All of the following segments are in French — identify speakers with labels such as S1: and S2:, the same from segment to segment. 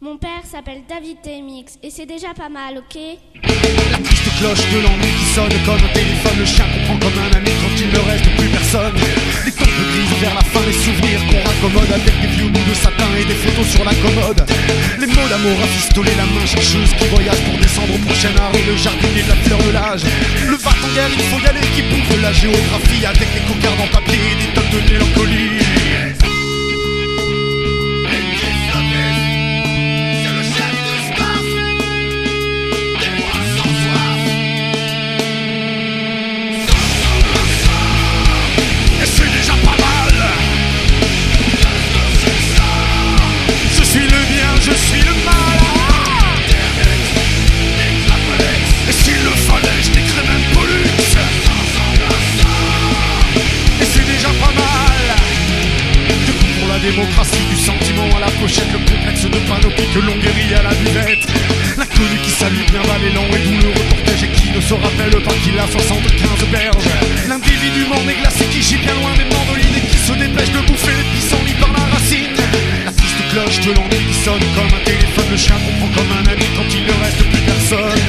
S1: Mon père s'appelle David TMX et c'est déjà pas mal, ok?
S2: La triste cloche de l'ennui qui sonne comme un téléphone. Le chien comprend comme un ami quand il ne reste plus personne. Les tempes grises vers la fin, les souvenirs qu'on raccommode avec des vieux bouts de satin et des photos sur la commode. Les mots d'amour rafistolés, la main chercheuse qui voyage pour descendre au prochain art. Et le jardinier de la fleur de l'âge. Le va en guerre, il faut y aller, qui bouffe de la géographie avec des cocardes en papier et des tonnes de mélancolie. Je suis le mal. Et s'il le fallait, je n'écris même Pollux. Et c'est déjà pas mal. Du coup pour la démocratie du sentiment à la pochette, le complexe de panoplie que l'on guérit à la buvette. L'inconnu qui salue bien bas l'élan et doux le reportage et qui ne se rappelle pas qu'il a 75 berges. L'individu morne et glacé qui gît bien loin des mandolines et qui se dépêche de bouffer les pissenlits par la racine. La triste cloche de l'ennui qui sonne comme un téléphone. Le chien comprend comme un ami quand il ne reste plus personne.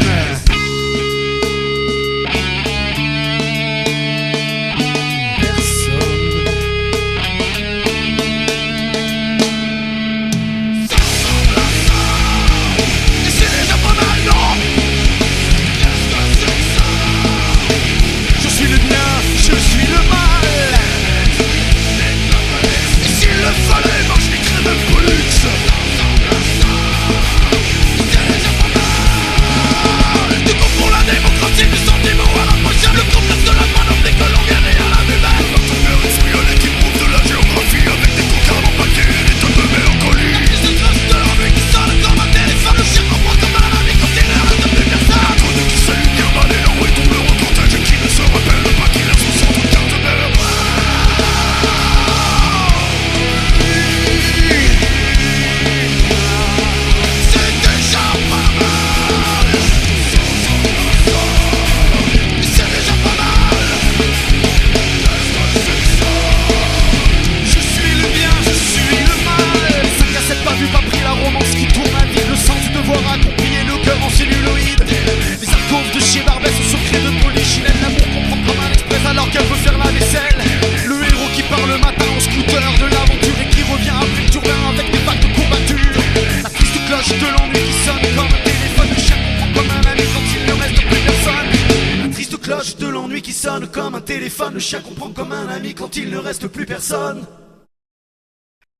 S3: De l'ennui qui sonne comme un téléphone. Le chien comprend comme un ami quand il ne reste plus personne.